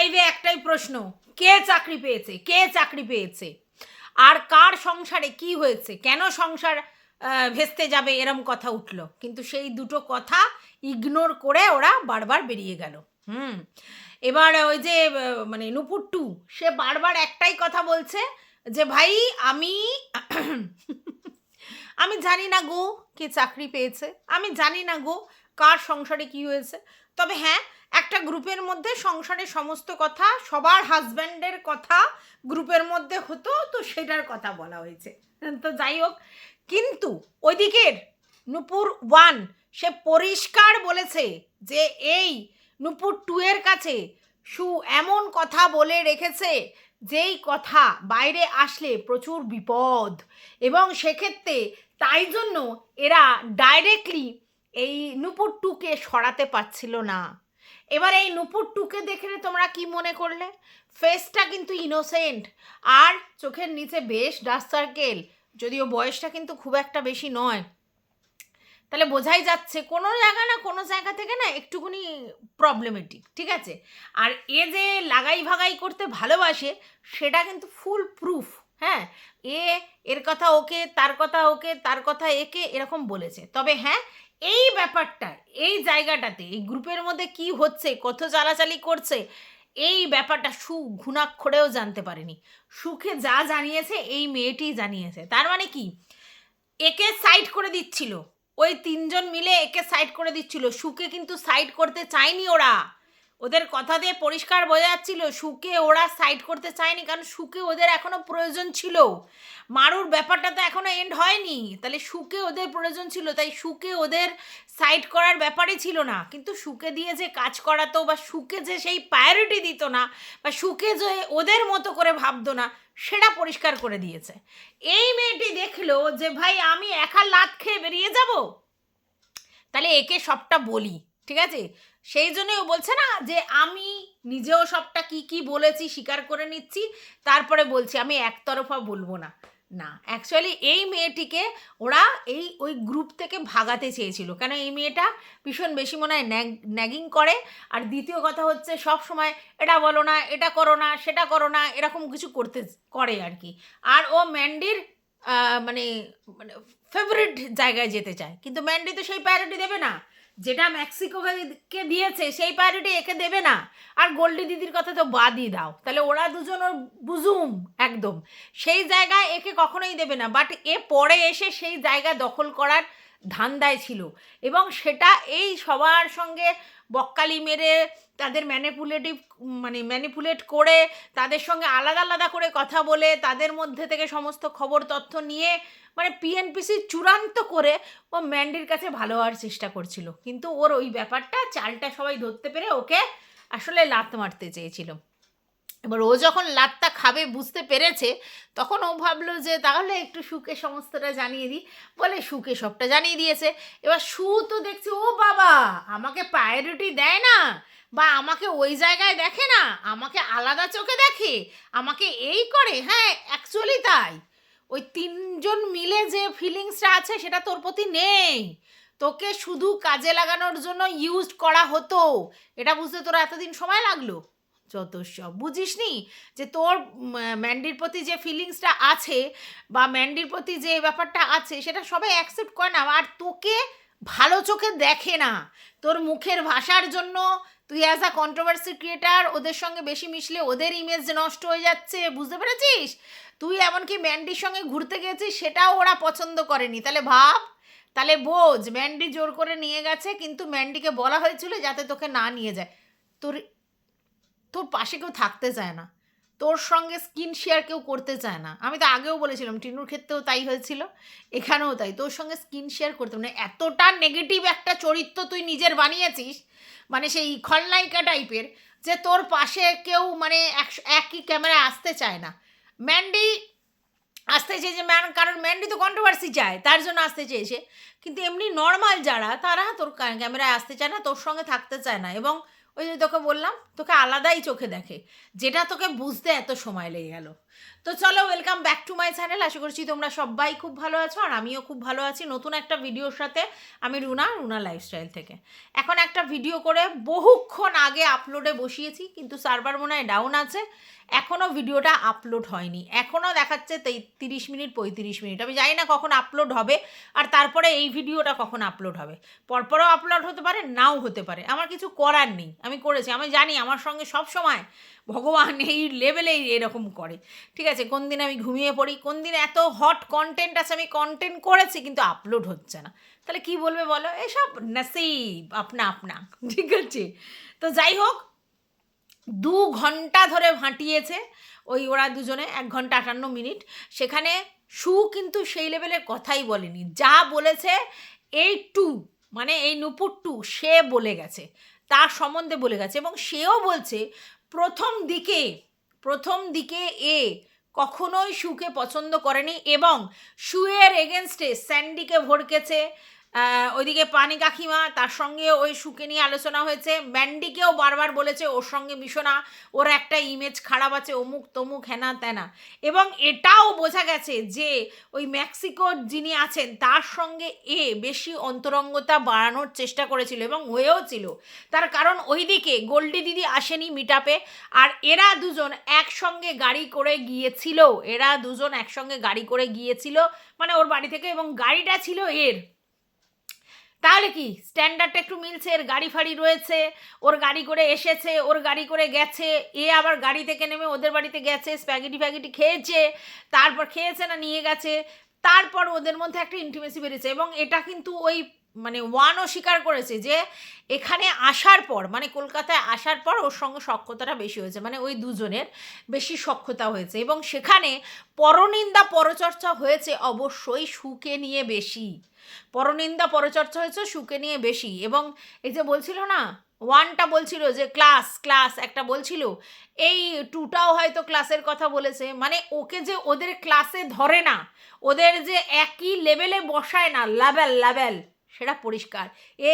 লাইভে একটাই প্রশ্ন, কে চাকরি পেয়েছে, কে চাকরি পেয়েছে, আর কার সংসারে কি হয়েছে, কেন সংসার ভেস্তে যাবে, এরম কথা উঠল। কিন্তু সেই দুটো কথা ইগনোর করে ওরা বারবার বেরিয়ে গেল। এবার ওই যে মানে নুপুর টু, সে বারবার একটাই কথা বলছে যে ভাই আমি আমি জানি না গো কে চাকরি পেয়েছে, আমি জানি না গো কার সংসারে কি হয়েছে, তবে হ্যাঁ একটা গ্রুপের মধ্যে সংসারের সমস্ত কথা, সবার হাজব্যান্ডের কথা গ্রুপের মধ্যে হতো, তো সেটার কথা বলা হয়েছে। তো যাই হোক, কিন্তু ওইদিকের নুপুর ওয়ান সে পরিষ্কার বলেছে যে এই নুপুর টু এর কাছে সু এমন কথা বলে রেখেছে যেই কথা বাইরে আসলে প্রচুর বিপদ, এবং সেক্ষেত্রে তাই জন্য এরা ডাইরেক্টলি এই নুপুর টুকে সরাতে পারছিল না। এবার এই নুপুর টুকে দেখে তোমরা কি মনে করলে? ফেসটা কিন্তু ইনোসেন্ট, আর চোখের নিচে বেশ ডার্ক সার্কেল, যদিও বয়সটা কিন্তু খুব একটা বেশি নয়, তাহলে বোঝাই যাচ্ছে কোনো জায়গা না কোনো জায়গা থেকে না একটুকুনি প্রবলেমেটিক, ঠিক আছে? আর এ যে লাগাই ভাগাই করতে ভালোবাসে সেটা কিন্তু ফুল প্রুফ। হ্যাঁ, এর কথা ওকে, তার কথা ওকে, তার কথা একে, এরকম বলেছে। তবে হ্যাঁ, এই ব্যাপারটা, এই জায়গাটাতে, এই গ্রুপের মধ্যে কি হচ্ছে, কত চালাচালি করছে, এই ব্যাপারটা সু ঘুণাক্ষরেও জানতে পারেনি। সুখে যা জানিয়েছে এই মেয়েটি জানিয়েছে। তার মানে কি, একে সাইড করে দিচ্ছিল, ওই তিনজন মিলে একে সাইড করে দিচ্ছিল। সুকে কিন্তু সাইড করতে চায়নি ওরা, ওদের কথা দিয়ে পরিষ্কার বোঝা যাচ্ছিল সুকে ওরা সাইড করতে চায়নি, কারণ সুকে ওদের এখনো প্রয়োজন ছিল। মারুর ব্যাপারটা তো এখনো এন্ড হয়নি, তাহলে সুকে ওদের প্রয়োজন ছিল, তাই সুকে ওদের সাইড করার ব্যাপারই ছিল না। কিন্তু সুকে দিয়ে যে কাজ করাতো, বা সুকে যে সেই প্রায়োরিটি দিত না, বা সুকে যে ওদের মতো করে ভাবতো না, সেটা পরিষ্কার করে দিয়েছে। এই মেয়েটি দেখলো যে ভাই আমি একা লাত খেয়ে বেরিয়ে যাব, তাহলে একে সবটা বলি, ঠিক আছে? সেই জন্যই ও বলছে না যে আমি নিজেও সবটা কি কি বলেছি স্বীকার করে নিচ্ছি, তারপরে বলছি, আমি একতরফা বলবো না। না, অ্যাকচুয়ালি এই মেয়েটিকে ওরা ওই গ্রুপ থেকে ভাগাতে চেয়েছিল, কেন এই মেয়েটা ভীষণ বেশি মনে হয় ন্যাগিং করে। আর দ্বিতীয় কথা হচ্ছে সব সময় এটা বলো না, এটা করো না, সেটা করো না, এরকম কিছু করে আর কি। আর ও ম্যান্ডির মানে মানে ফেভারিট জায়গায় যেতে চায়, কিন্তু ম্যান্ডি তো সেই প্রায়োরিটি দেবে না, যেটা মেক্সিকোকে দিয়েছে সেই প্রায়োরিটি একে দেবে না। আর গোল্ডি দিদির কথা তো বাদই দাও, তাহলে ওরা দুজন ওর বুজুম একদম, সেই জায়গায় একে কখনোই দেবে না। বাট এ পরে এসে সেই জায়গা দখল করার ধান্দায় ছিল, এবং সেটা এই সবার সঙ্গে বক্কালি মেরে, তাদের ম্যানিপুলেট করে, তাদের সঙ্গে আলাদা আলাদা করে কথা বলে, তাদের মধ্যে থেকে সমস্ত খবর তথ্য নিয়ে, মানে পিএনপিসি চূড়ান্ত করে ও ম্যান্ডির কাছে ভালো হওয়ার চেষ্টা করছিল। কিন্তু ওর ওই ব্যাপারটা, চালটা সবাই ধরতে পেরে ওকে আসলে লাত মারতে চেয়েছিল। এবার ও যখন লাতটা খাবে বুঝতে পেরেছে, তখন ও ভাবলো যে তাহলে একটু সুকে সমস্তটা জানিয়ে দিই, বলে সুকে সবটা জানিয়ে দিয়েছে। এবার সু তো দেখছে ও বাবা আমাকে প্রায়োরিটি দেয় না, বা আমাকে ওই জায়গায় দেখে না, আমাকে আলাদা চোখে দেখে, আমাকে এই করে। হ্যাঁ, অ্যাকচুয়ালি তাই, ওই তিনজন মিলে যে ফিলিংসটা আছে সেটা তোর প্রতি নেই, তোকে শুধু কাজে লাগানোর জন্য ইউজ করা হতো। এটা বুঝতে তোর এতদিন সময় লাগলো? যত সব বুঝিসনি যে তোর ম্যান্ডির প্রতি যে ফিলিংসটা আছে, বা ম্যান্ডির প্রতি যে ব্যাপারটা আছে, সেটা সবাই অ্যাকসেপ্ট করে না, আর তোকে ভালো চোখে দেখে না। তোর মুখের ভাষার জন্য তুই অ্যাজ আ কন্ট্রোভার্সি ক্রিয়েটার ওদের সঙ্গে বেশি মিশলে ওদের ইমেজ নষ্ট হয়ে যাচ্ছে, বুঝতে পেরেছিস? তুই এমনকি ম্যান্ডির সঙ্গে ঘুরতে গেছিস, সেটাও ওরা পছন্দ করেনি। তাহলে ভাব, তাহলে বোঝ ম্যান্ডি জোর করে নিয়ে গেছে, কিন্তু ম্যান্ডিকে বলা হয়েছিল যাতে তোকে না নিয়ে যায়। তোর তোর পাশে কেউ থাকতে চায় না, তোর সঙ্গে স্কিন শেয়ার কেউ করতে চায় না। আমি তো আগেও বলেছিলাম টিনুর ক্ষেত্রেও তাই হয়েছিল, এখানেও তাই, তোর সঙ্গে স্কিন শেয়ার করতে, মানে এতটা নেগেটিভ একটা চরিত্র তুই নিজের বানিয়েছিস, মানে সেই খলনায়িকা টাইপের, যে তোর পাশে কেউ মানে একই ক্যামেরায় আসতে চায় না। ম্যান্ডি আসতে চেয়েছে, কারণ ম্যান্ডি তো কন্ট্রোভার্সি চায়, তার জন্য আসতে চেয়েছে। কিন্তু এমনি নর্মাল যারা, তারা তোর ক্যামেরায় আসতে চায় না, তোর সঙ্গে থাকতে চায় না, এবং ওই যে তোকে বললাম, তোকে আলাদাই চোখে দেখে, যেটা তোকে বুঝতে এত সময় লেগে গেল। তো চলো, welcome back to my channel. আশা করছি তোমরা সবাই খুব ভালো আছো, আর আমিও খুব ভালো আছি। নতুন একটা ভিডিওর সাথে আমি রুনা লাইফস্টাইল থেকে এখন একটা ভিডিও করে বহুক্ষণ আগে আপলোডে বসিয়েছি, কিন্তু সার্ভার মনে হয় ডাউন আছে, এখনও ভিডিওটা আপলোড হয়নি। এখনও দেখাচ্ছে 30 মিনিট 35 মিনিট। আমি জানি না কখন আপলোড হবে, আর তারপরে এই ভিডিওটা কখন আপলোড হবে। পরপরও আপলোড হতে পারে, নাও হতে পারে, আমার কিছু করার নেই। আমি করেছি, আমি জানি আমার সঙ্গে সব সময় ভগবান এই লেভেলেই এরকম করে। ঠিক আছে, কোন দিন আমি ঘুমিয়ে পড়ি, কোন দিন এত হট কন্টেন্ট আছে, আমি কন্টেন্ট করেছি কিন্তু আপলোড হচ্ছে না। তাহলে কি বলবে বলো, এসব নসিব আপনা আপনা। ঠিক আছে, তো যাই হোক, 2 ঘন্টা ধরে ভাঁটিয়েছে ওরা দুজনে, 1 ঘন্টা 58 মিনিট। সেখানে সু কিন্তু সেই লেভেলের কথাই বলেনি, যা বলেছে এই টু, মানে এই নূপুর টু, সে বলে গেছে, তার সম্বন্ধে বলে গেছে। এবং সেও বলছে প্রথম দিকে এ কখনোই সুকে পছন্দ করেনি, এবং সুয়ের এগেনস্টে স্যান্ডিকে ভড়কেছে। ওইদিকে পানি কাকিমা, তার সঙ্গে ওই সুকে নিয়ে আলোচনা হয়েছে। ম্যান্ডিকেও বারবার বলেছে ওর সঙ্গে মিশো না, ওর একটা ইমেজ খারাপ আছে, অমুক তমুক হেনা তেনা। এবং এটাও বোঝা গেছে যে ওই মেক্সিকোর যিনি আছেন তার সঙ্গে এ বেশি অন্তরঙ্গতা বাড়ানোর চেষ্টা করেছিল, এবং হয়েও ছিল। তার কারণ ওইদিকে গোল্ডি দিদি আসেনি মিট আপে, আর এরা দুজন একসঙ্গে গাড়ি করে গিয়েছিল, মানে ওর বাড়ি থেকে, এবং গাড়িটা ছিল এর। তাহলে কি স্ট্যান্ডার্ডটা একটু মিলছে, এর গাড়ি ফাড়ি রয়েছে, ওর গাড়ি করে এসেছে, ওর গাড়ি করে গেছে, এ আবার গাড়ি থেকে নেমে ওদের বাড়িতে গেছে, স্প্যাগেটি খেয়েছে, তারপর খেয়েছে না নিয়ে গেছে, তারপর ওদের মধ্যে একটা ইন্টিমেসি বেড়েছে। এবং এটা কিন্তু ওই মানে ওয়ানও স্বীকার করেছে যে এখানে আসার পর, মানে কলকাতায় আসার পর ওর সঙ্গে সখ্যতাটা বেশি হয়েছে, মানে ওই দুজনের বেশি সখ্যতা হয়েছে। এবং সেখানে পরনিন্দা পরচর্চা হয়েছে অবশ্যই সুকে নিয়ে বেশি, পরনিন্দা পরচর্চা হয়েছে সুকে নিয়ে বেশি। এবং এই যে বলছিল না, ওয়ানটা বলছিল যে ক্লাস একটা বলছিল, এই টুটাও হয়তো ক্লাসের কথা বলেছে, মানে ওকে যে ওদের ক্লাসে ধরে না, ওদের যে একই লেভেলে বসায় না, লেভেল সেটা পরিষ্কার।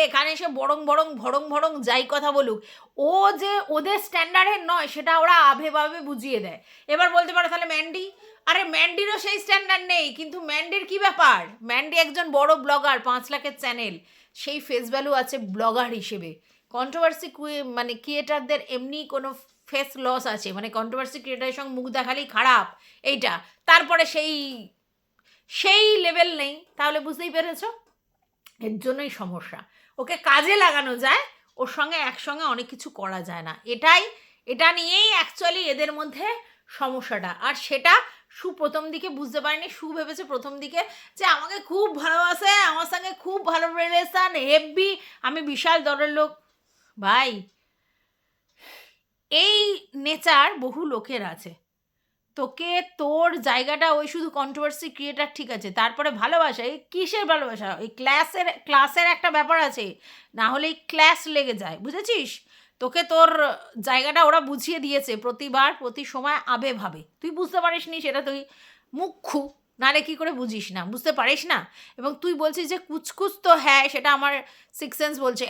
এখানে এসে ভড়ং যাই কথা বলুক, ও যে ওদের স্ট্যান্ডার্ডের নয় সেটা ওরা আভেভাবে বুঝিয়ে দেয়। এবার বলতে পারো তাহলে ম্যান্ডি, আরে ম্যান্ডিরও সেই স্ট্যান্ডার্ড নেই, কিন্তু ম্যান্ডির কি ব্যাপার, ম্যান্ডি একজন বড় ব্লগার, 5 লাখের চ্যানেল, সেই ফেস ভ্যালু আছে ব্লগার হিসেবে। কন্ট্রোভার্সি মানে ক্রিয়েটারদের এমনি কোনো ফেস লস আছে, মানে কন্ট্রোভার্সি ক্রিয়েটারের সঙ্গে মুখ দেখালেই খারাপ এইটা, তারপরে সেই লেভেল নেই। তাহলে বুঝতেই পেরেছ, এর জন্যই সমস্যা। ওকে কাজে লাগানো যায়, ওর সঙ্গে একসঙ্গে অনেক কিছু করা যায় না, এটা নিয়েই অ্যাকচুয়ালি এদের মধ্যে সমস্যাটা। আর সেটা সু প্রথম দিকে বুঝতে পারেনি। সু ভেবেছে প্রথম দিকে যে আমাকে খুব ভালোবাসে, আমার সঙ্গে খুব ভালো রিলেশন, হেভি, আমি বিশাল দরের লোক। ভাই, এই নেচার বহু লোকের আছে। তোকে তোর জায়গাটা ওই শুধু কন্ট্রোভার্সি ক্রিয়েটার ঠিক আছে, তারপরে ভালোবাসা, এই কিসের ভালোবাসা, ওই ক্লাসের একটা ব্যাপার আছে, না হলে ক্লাস লেগে যায়, বুঝেছিস? তোকে তোর জায়গাটা ওরা বুঝিয়ে দিয়েছে প্রতিবার প্রতি সময় আবেভাবে, তুই বুঝতে পারিস নি, সেটা তুই মুখ্যু, নাহলে কী করে বুঝিস না, বুঝতে পারিস না। এবং তুই বলছিস যে কুচকুচ, তো হ্যাঁ সেটা আমার সিক্স সেন্স বলছে,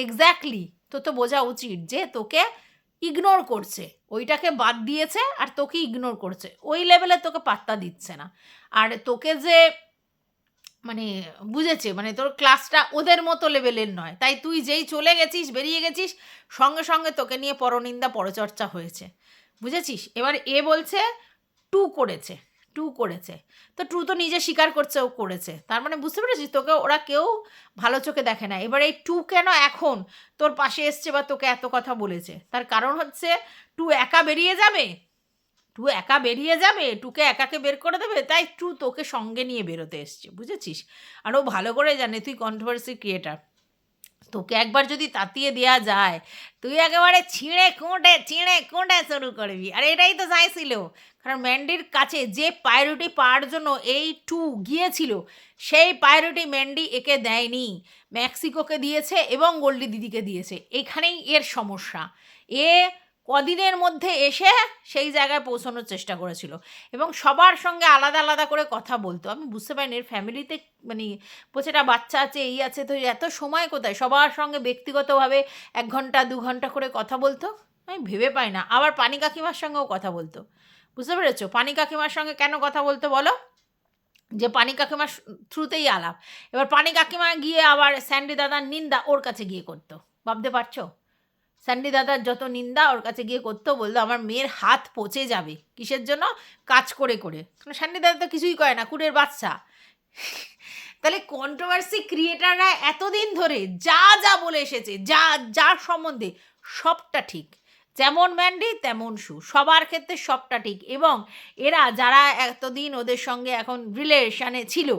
এক্স্যাক্টলি। তো বোঝা উচিত যে তোকে ইগনোর করছে, ওইটাকে বাদ দিয়েছে আর তোকে ইগনোর করছে, ওই লেভেলে তোকে পাত্তা দিচ্ছে না। আর তোকে যে মানে বুঝেছে, মানে তোর ক্লাসটা ওদের মতো লেভেলের নয়, তাই তুই যেই চলে গেছিস, বেরিয়ে গেছিস, সঙ্গে সঙ্গে তোকে নিয়ে পরনিন্দা পরচর্চা হয়েছে, বুঝেছিস? এবার এ বলছে টু করেছে, তো টু তো নিজে স্বীকার করছে ও করেছে, তার মানে বুঝতে পেরেছিস তোকে ওরা কেউ ভালো চোখে দেখে না। এবার এই টু কেন এখন তোর পাশে এসছে বা তোকে এত কথা বলেছে, তার কারণ হচ্ছে টু একা বেরিয়ে যাবে, টুকে একাকে বের করে দেবে, তাই টু তোকে সঙ্গে নিয়ে বেরোতে এসছে, বুঝেছিস? আর ও ভালো করে জানে তুই কন্ট্রোভার্সি ক্রিয়েটার, তোকে একবার যদি তাতিয়ে দেওয়া যায়, তুই একেবারে ছিঁড়ে কোঁটে শুরু করবি। আর এটাই তো চাইছিল, কারণ ম্যান্ডির কাছে যে প্রায়োরিটি পাওয়ার জন্য এই টু গিয়েছিল, সেই প্রায়োরিটি ম্যান্ডি একে দেয়নি, মেক্সিকোকে দিয়েছে এবং গোল্ডি দিদিকে দিয়েছে। এখানেই এর সমস্যা। এ কদিনের মধ্যে এসে সেই জায়গায় পৌঁছানোর চেষ্টা করেছিল এবং সবার সঙ্গে আলাদা আলাদা করে কথা বলতো। আমি বুঝতে পারিনি এর ফ্যামিলিতে মানে প্রতিটা বাচ্চা আছে, এই আছে, তো এত সময় কোথায় সবার সঙ্গে ব্যক্তিগতভাবে 1 ঘন্টা 2 ঘন্টা করে কথা বলতো। আমি ভেবে পাই না। আবার পানি কাকিমার সঙ্গেও কথা বলতো। বুঝতে পেরেছো? পানি কাকিমার সঙ্গে কেন কথা বলতো বলো? যে পানি কাকিমার থ্রুতেই আলাপ। এবার পানি কাকিমা গিয়ে আবার স্যান্ডি দাদার নিন্দা ওর কাছে গিয়ে করতো। ভাবতে পারছো? স্যান্ডি দাদার যত নিন্দা ওর কাছে গিয়ে করতো, বলতো আমার মেয়ের হাত পচে যাবে। কিসের জন্য? কাজ করে করে। স্যান্ডি দাদা তো কিছুই করে না, কুড়ের বাচ্চা। তাহলে কন্ট্রোভার্সি ক্রিয়েটাররা এতদিন ধরে যা যা বলে এসেছে, যা যার সম্বন্ধে সবটা ঠিক। যেমন ম্যান্ডি তেমন শু, সবার ক্ষেত্রে সবটা ঠিক। এবং এরা যারা এতদিন ওদের সঙ্গে এখন রিলেশনে ছিল,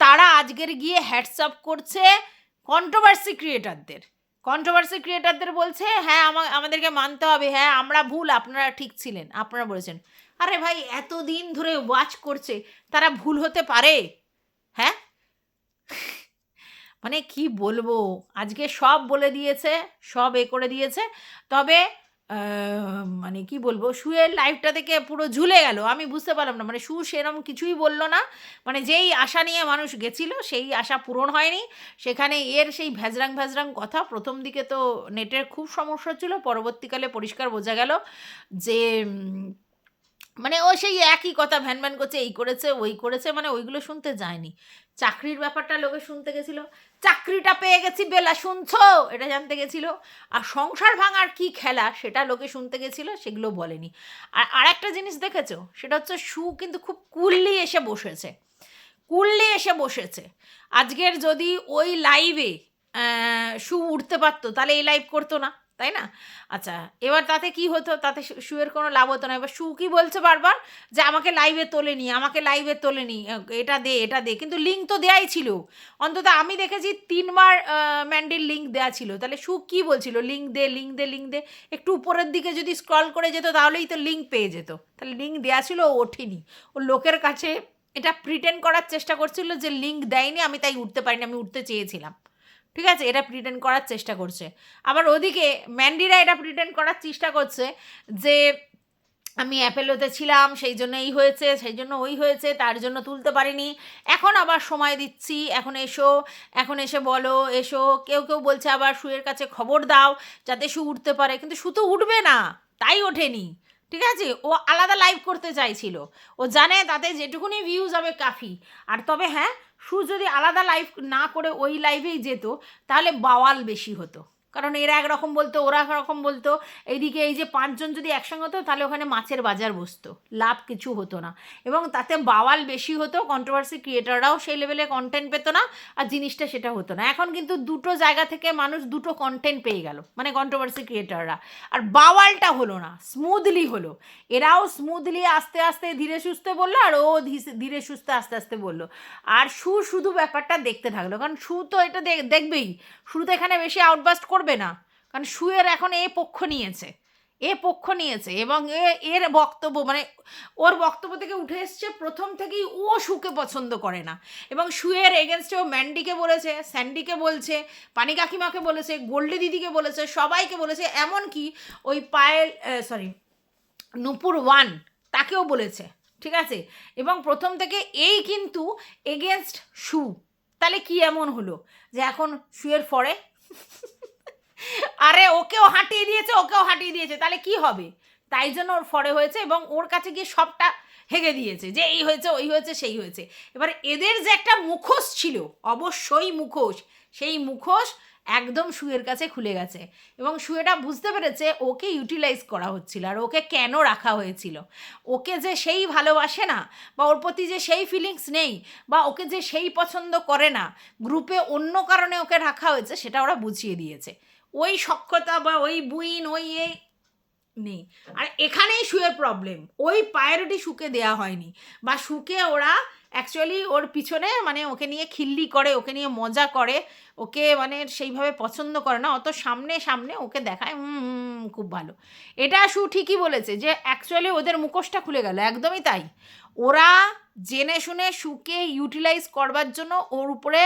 তারা আজকের গিয়ে হ্যাটসঅ্যাপ করছে কন্ট্রোভার্সি ক্রিয়েটারদের বলছে হ্যাঁ আমাদেরকে মানতে হবে, হ্যাঁ আমরা ভুল, আপনারা ঠিক ছিলেন, আপনারা বলেছেন। আরে ভাই এতদিন ধরে ওয়াচ করছে, তারা ভুল হতে পারে? হ্যাঁ, মানে কি বলবো, আজকে সব বলে দিয়েছে, সব করে দিয়েছে। তবে মানে কি বলবো, শুয়ের লাইফটা থেকে পুরো ঝুলে গেল। আমি বুঝতে পারলাম না, মানে সেরম কিছুই বলল না। মানে যেই আশা নিয়ে মানুষ গেছিল সেই আশা পূরণ হয়নি। সেখানে এর সেই ভ্যাজরাং কথা, প্রথম দিকে তো নেটের খুব সমস্যা ছিল, পরবর্তীকালে পরিষ্কার বোঝা গেল যে মানে ও সেই একই কথা ভ্যান করছে, এই করেছে ওই করেছে, মানে ওইগুলো শুনতে যায়নি। চাকরির ব্যাপারটা লোকে শুনতে গেছিলো, চাকরিটা পেয়ে গেছি বেলা শুনছো, এটা জানতে গেছিলো। আর সংসার ভাঙার কি খেলা সেটা লোকে শুনতে গেছিলো, সেগুলো বলেনি। আর একটা জিনিস দেখেছো, সেটা হচ্ছে শু কিন্তু খুব কুললি এসে বসেছে। আজকের যদি ওই লাইভে শু উঠতে পারতো তাহলে এই লাইভ করতো না, তাই না? আচ্ছা, এবার তাতে কি হতো? তাতে শুয়ের কোনো লাভ হতো না। এবার শু কি বলছে বারবার যে আমাকে লাইভে তোলেনি, এটা দে, কিন্তু লিঙ্ক তো দেয়াই ছিল। অন্তত আমি দেখেছি 3 বার ম্যান্ডির লিঙ্ক দেওয়া ছিল। তাহলে শু কি বলছিল? লিঙ্ক দে। একটু উপরের দিকে যদি স্ক্রল করে যেত তাহলেই তো লিঙ্ক পেয়ে যেত। তাহলে লিঙ্ক দেওয়া ছিল, ও ওঠেনি। ও লোকের কাছে এটা প্রিটেন্ড করার চেষ্টা করছিল যে লিঙ্ক দেয়নি, আমি তাই উঠতে পারিনি, আমি উঠতে চেয়েছিলাম। ঠিক আছে, এটা প্রিটেন্ড করার চেষ্টা করছে। আবার ওদিকে ম্যান্ডিরা এটা প্রিটেন্ড করার চেষ্টা করছে যে আমি অ্যাপেলোতে ছিলাম, সেই জন্য এই হয়েছে, সেই জন্য ওই হয়েছে, তার জন্য তুলতে পারিনি। এখন আবার সময় দিচ্ছি, এখন এসে বলো, এসো। কেউ বলছে আবার শুয়ের কাছে খবর দাও যাতে শু উঠতে পারে, কিন্তু শু তো উঠবে না, তাই ওঠেনি। ঠিক আছে, ও আলাদা লাইভ করতে চাইছিল, ও জানে তাতে যেটুকুনি ভিউজ হবে কাফি। আর তবে হ্যাঁ, শু যদি আলাদা লাইভ না করে ওই লাইভেই যেত তাহলে বাওয়াল বেশি হতো। কারণ এরা একরকম বলতো, ওরা একরকম বলতো। এইদিকে এই যে 5 জন যদি একসঙ্গে হতো তাহলে ওখানে মাছের বাজার বসতো, লাভ কিছু হতো না, এবং তাতে বাওয়াল বেশি হতো। কন্ট্রোভার্সি ক্রিয়েটাররাও সেই লেভেলে কন্টেন্ট পেতো না, আর জিনিসটা সেটা হতো না। এখন কিন্তু দুটো জায়গা থেকে মানুষ দুটো কন্টেন্ট পেয়ে গেল, মানে কন্ট্রোভার্সি ক্রিয়েটাররা। আর বাওয়ালটা হলো না, স্মুথলি হলো। এরাও স্মুথলি আস্তে আস্তে ধীরে সুস্থে বললো, আর ও ধীরে সুস্থে আস্তে আস্তে বললো। আর শুধু ব্যাপারটা দেখতে থাকলো, কারণ তো এটা দেখবেই। তো এখানে বেশি আউটবাস্ট করবে না, কারণ শুয়ের এখন এ পক্ষ নিয়েছে এবং এর বক্তব্য, মানে ওর বক্তব্য থেকে উঠে এসছে প্রথম থেকেই ও শুকে পছন্দ করে না। এবং শুয়ের এগেনস্টে ও ম্যান্ডিকে বলেছে, স্যান্ডিকে বলছে, পানি কাকিমাকে বলেছে, গোল্ডি দিদিকে বলেছে, সবাইকে বলেছে, এমনকি ওই নূপুর 1 তাকেও বলেছে। ঠিক আছে, এবং প্রথম থেকে এই কিন্তু এগেনস্ট শু। তাহলে কি এমন হলো যে এখন শুয়ের ফরে? আরে ওকেও হাঁটিয়ে দিয়েছে, তাহলে কি হবে? তাই জন্য ওর ফরে হয়েছে, এবং ওর কাছে গিয়ে সবটা হেগে দিয়েছে যে এই হয়েছে, ওই হয়েছে, সেই হয়েছে। এবার এদের যে একটা মুখোশ ছিল, অবশ্যই মুখোশ, সেই মুখোশ একদম শুয়ের কাছে খুলে গেছে। এবং শুয়েটা বুঝতে পেরেছে ওকে ইউটিলাইজ করা হচ্ছিল, আর ওকে কেন রাখা হয়েছিল। ওকে যে সেই ভালোবাসে না, বা ওর প্রতি যে সেই ফিলিংস নেই, বা ওকে যে সেই পছন্দ করে না, গ্রুপে অন্য কারণে ওকে রাখা হয়েছে, সেটা ওরা বুঝিয়ে দিয়েছে। ওই সখ্যতা বা ওই বুইন ওই এই নেই। আর এখানেই শুয়ের প্রবলেম, ওই প্রায়োরিটি শুকে দেওয়া হয়নি, বা শুকে ওরা অ্যাকচুয়ালি ওর পিছনে মানে ওকে নিয়ে খিল্লি করে, ওকে নিয়ে মজা করে, ওকে মানে সেইভাবে পছন্দ করে না, অত সামনে ওকে দেখায় খুব ভালো। এটা শু ঠিকই বলেছে যে অ্যাকচুয়ালি ওদের মুখোশটা খুলে গেল, একদমই তাই। ওরা জেনে শুনে শুকে ইউটিলাইজ করবার জন্য ওর উপরে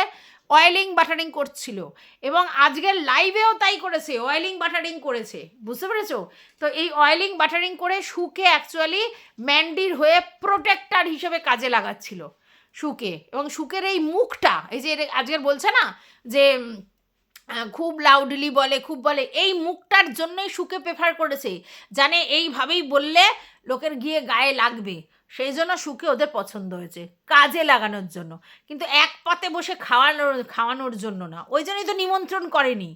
অয়েলিং বাটারিং করছিল, এবং আজকের লাইভেও তাই করেছে, অয়েলিং বাটারিং করেছে, বুঝতে পেরেছো? তো এই অয়েলিং বাটারিং করে শুকে অ্যাকচুয়ালি ম্যান্ডির হয়ে প্রোটেক্টার হিসেবে কাজে লাগাচ্ছিল শুকে। এবং শুকের এই মুখটা, এই যে আজকের বলছে না যে খুব লাউডলি বলে, খুব বলে, এই মুখটার জন্যই শুকে প্রেফার করেছে, জানে এইভাবেই বললে লোকের গিয়ে গায়ে লাগবে, সেই জন্য শুকে ওদের পছন্দ হয়েছে, কাজে লাগানোর জন্য, কিন্তু এক পাতে বসে খাওয়ানোর জন্য না। ওই জন্যই তো নিমন্ত্রণ করেনি,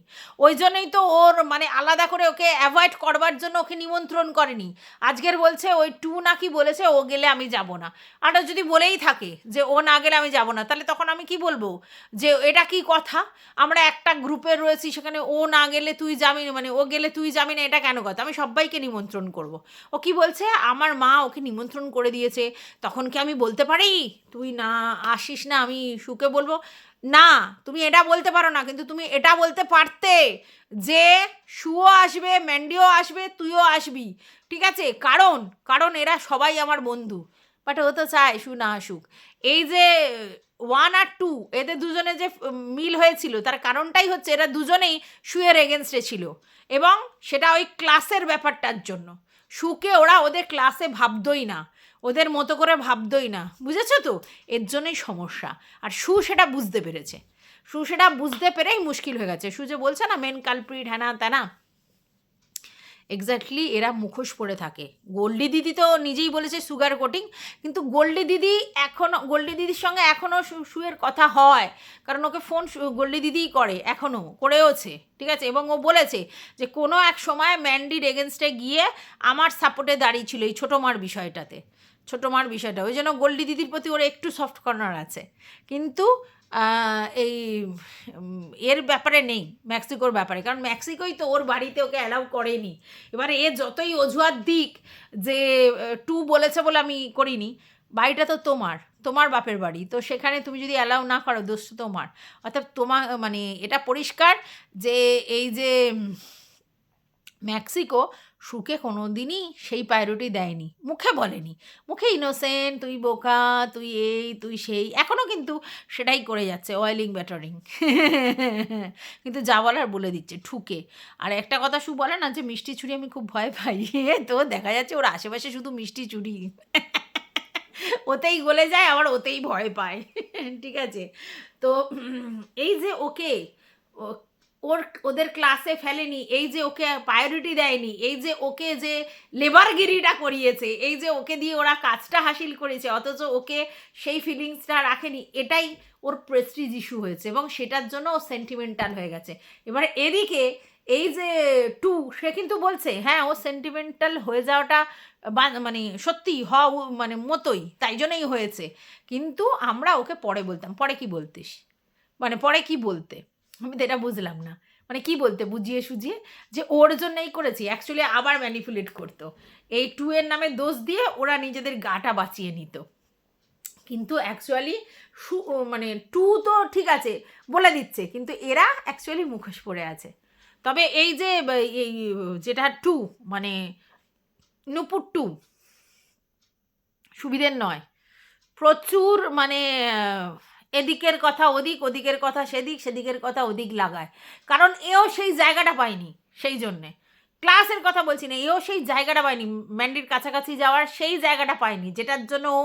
ওই জন্যই তো ওর মানে আলাদা করে ওকে অ্যাভয়েড করবার জন্য ওকে নিমন্ত্রণ করেনি। আজকের বলছে ওই টু নাকি বলেছে ও গেলে আমি যাব না। আর ও যদি বলেই থাকে যে ও না গেলে আমি যাব না, তাহলে তখন আমি কি বলবো যে এটা কি কথা? আমরা একটা গ্রুপে রয়েছি, সেখানে ও না গেলে তুই যাবি না, মানে ও গেলে তুই যাবি না, এটা কেন কথা? আমি সবাইকে নিমন্ত্রণ করব। ও কি বলছে, আমার মা ওকে নিমন্ত্রণ করে দিয়েছে, তখন কি আমি বলতে পারি তুই না আসিস না, আমি শুকে বলবো? না, তুমি এটা বলতে পারো না, কিন্তু তুমি এটা বলতে পারতে যে শুও আসবে, ম্যান্ডিও আসবে, তুইও আসবি, ঠিক আছে? কারণ কারণ এরা সবাই আমার বন্ধু। বাট ও তো চায় শু না আসুক। এই যে 1 আর 2 এদের দুজনে যে মিল হয়েছিল, তার কারণটাই হচ্ছে এরা দুজনেই শুয়ের এগেনস্টে ছিল, এবং সেটা ওই ক্লাসের ব্যাপারটার জন্য। শুকে ওরা ওদের ক্লাসে ভাবতই না, ওদের মতো করে ভাবতই না, বুঝেছো তো? এর জন্যই সমস্যা। আর সেটা বুঝতে পেরেছে, সেটা বুঝতে পেরেই মুশকিল হয়ে গেছে। যে বলছে না মেন কালপ্রিট হ্যানা ত্যানা, এক্স্যাক্টলি এরা মুখোশ পরে থাকে। গোল্ডি দিদি তো নিজেই বলেছে সুগার কোটিং, কিন্তু গোল্ডি দিদির সঙ্গে এখনও শুয়ের কথা হয়, কারণ ওকে ফোন গোল্ডি দিদিই করে, এখনও করেওছে, ঠিক আছে? এবং ও বলেছে যে কোনো এক সময় ম্যান্ডির এগেনস্টে গিয়ে আমার সাপোর্টে দাঁড়িয়েছিল এই ছোটো মার বিষয়টাতে, ওই জন্য গোল্ডি দিদির প্রতি ওর একটু সফট কর্নার আছে, কিন্তু এই এর ব্যাপারে নেই, মেক্সিকোর ব্যাপারে, কারণ মেক্সিকোই তো ওর বাড়িতে ওকে অ্যালাউ করেনি। এবারে এ যতই অজুহাত দিক যে টু বলেছে বলে আমি করিনি, বাড়িটা তো তোমার বাপের বাড়ি, তো সেখানে তুমি যদি অ্যালাউ না করো দোষ তো তোমার। অর্থাৎ মানে এটা পরিষ্কার যে এই যে মেক্সিকো শুকে কোনো দিনই সেই প্রায়োরিটি দেয়নি, মুখে বলেনি, মুখে ইনোসেন্ট, তুই বোকা, তুই এই তুই সেই, এখনও কিন্তু সেটাই করে যাচ্ছে, অয়েলিং ব্যাটারিং কিন্তু যা বলার বলে দিচ্ছে ঠুকে। আর একটা কথা বলে না যে মিষ্টি ছুরি আমি খুব ভয় পাই, তো দেখা যাচ্ছে ওর আশেপাশে শুধু মিষ্টি ছুরি, ওতেই গলে যায়, আবার ওতেই ভয় পায়, ঠিক আছে? তো এই যে ওদের ক্লাসে ফেলেনি, এই যে ওকে প্রায়োরিটি দেয়নি, এই যে ওকে যে লেবারগিরিটা করিয়েছে, এই যে ওকে দিয়ে ওরা কাজটা হাসিল করেছে, অথচ ওকে সেই ফিলিংসটা রাখেনি, এটাই ওর প্রেস্টিজ ইস্যু হয়েছে, এবং সেটার জন্য ও সেন্টিমেন্টাল হয়ে গেছে। এবারে এদিকে এই যে টু, সে কিন্তু বলছে হ্যাঁ ও সেন্টিমেন্টাল হয়ে যাওয়াটা মানে সত্যি মানে মতোই, তাই জন্যই হয়েছে, কিন্তু আমরা ওকে পরে বলতাম। পরে কি বলতিস, মানে পরে কি বলতে, আমি তো এটা বুঝলাম না, মানে কি বলতে বুঝিয়ে সুঝিয়ে যে ওর জন্যই করেছি, অ্যাকচুয়ালি আবার ম্যানিপুলেট করতো, এই টু এর নামে দোষ দিয়ে ওরা নিজেদের গাটা বাঁচিয়ে নিত। কিন্তু অ্যাকচুয়ালি মানে টু তো ঠিক আছে বলে দিচ্ছে, কিন্তু এরা অ্যাকচুয়ালি মুখোশ পড়ে আছে। তবে এই যে এই যেটা টু মানে নুপুর টু সুবিধের নয়, প্রচুর মানে এদিকের কথা ওদিক, ওদিকের কথা সেদিক, সেদিকের কথা ওদিক লাগায়, কারণ এও সেই জায়গাটা পায়নি, সেই জন্যে ক্লাসের কথা বলছি না, এও সেই জায়গাটা পায়নি, ম্যান্ডির কাছাকাছি যাওয়ার সেই জায়গাটা পায়নি, যেটার জন্য ও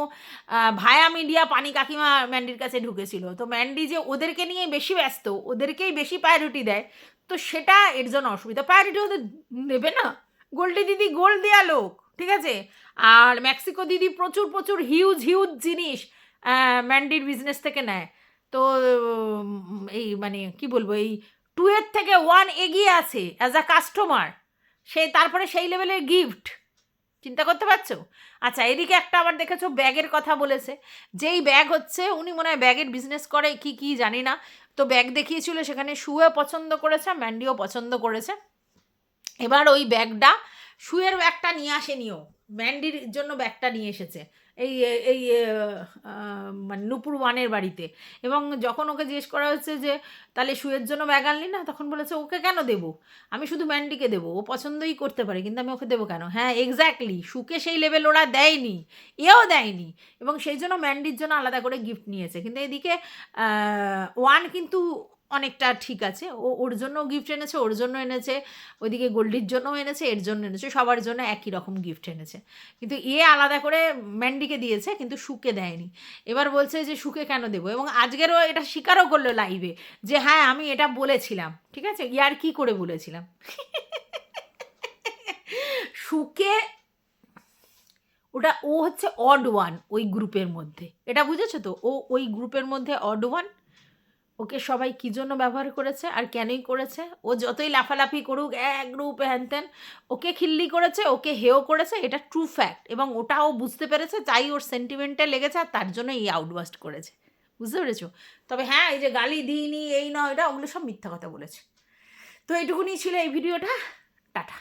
ভায়া মিডিয়া পানি কাকিমা ম্যান্ডির কাছে ঢুকেছিল। তো ম্যান্ডি যে ওদেরকে নিয়ে বেশি ব্যস্ত, ওদেরকেই বেশি প্রায়োরিটি দেয়, তো সেটা এর জন্য অসুবিধা। প্রায়োরিটি ওদের দেবে না, গোল্ডি দিদি গোল্ড দেয়া লোক, ঠিক আছে? আর মেক্সিকো দিদি প্রচুর প্রচুর হিউজ জিনিস ম্যান্ডির বিজনেস থেকে নেয়। তো এই মানে কি বলবো, এই 2 এর থেকে 1 এগিয়ে আছে অ্যাজ আ কাস্টমার, তারপরে সেই লেভেলের গিফট, চিন্তা করতে পারছো? আচ্ছা, এদিকে একটা আবার দেখেছো ব্যাগের কথা বলেছে, যেই ব্যাগ হচ্ছে উনি মনে হয় ব্যাগের বিজনেস করে কি জানি না, তো ব্যাগ দেখিয়েছিল, সেখানে শুয়ে পছন্দ করেছে, ম্যান্ডিও পছন্দ করেছে। এবার ওই ব্যাগটা শুয়ের ব্যাগটা নিয়ে আসেনিও, ম্যান্ডির জন্য ব্যাগটা নিয়ে এসেছে এই এই মানে নুপুর ওয়ানের বাড়িতে। এবং যখন ওকে জিজ্ঞেস করা হচ্ছে যে তাহলে শুয়ের জন্য ব্যাগ আনলি না, তখন বলেছে ওকে কেন দেবো, আমি শুধু ম্যান্ডিকে দেবো, ও পছন্দই করতে পারে কিন্তু আমি ওকে দেবো কেন। হ্যাঁ এক্স্যাক্টলি, শুকে সেই লেভেল ওরা দেয়নি, এও দেয়নি, এবং সেই জন্য ম্যান্ডির জন্য আলাদা করে গিফট নিয়েছে। কিন্তু এদিকে ওয়ান কিন্তু অনেকটা ঠিক আছে, ওর জন্য গিফট এনেছে, ওর জন্য এনেছে, ওইদিকে গোল্ডির জন্যও এনেছে, এর জন্য এনেছে, সবার জন্য একই রকম গিফট এনেছে। কিন্তু আলাদা করে ম্যান্ডিকে দিয়েছে কিন্তু শুকে দেয়নি। এবার বলছে যে শুকে কেন দেবো, এবং আজকেরও এটা স্বীকারও করলো লাইভে যে হ্যাঁ আমি এটা বলেছিলাম, ঠিক আছে, ইয়ার কি করে বলেছিলাম। শুকে ওটা ও হচ্ছে অড ওয়ান ওই গ্রুপের মধ্যে, এটা বুঝেছো তো, ও ওই গ্রুপের মধ্যে অড ওয়ান। ওকে সবাই কী জন্য ব্যবহার করেছে আর কেনই করেছে, ও যতই লাফালাফি করুক এক গ্রুপ হ্যান ত্যান, ওকে খিল্লি করেছে, ওকে হেও করেছে, এটা ট্রু ফ্যাক্ট, এবং ওটা ও বুঝতে পেরেছে, তাই ওর সেন্টিমেন্টে লেগেছে আর তার জন্য এই আউটবাস্ট করেছে, বুঝতে পেরেছো। তবে হ্যাঁ এই যে গালি দিইনি এই নয় এটা, ওগুলো সব মিথ্যা কথা বলেছে। তো এইটুকুনি ছিল এই ভিডিওটা, টাটা।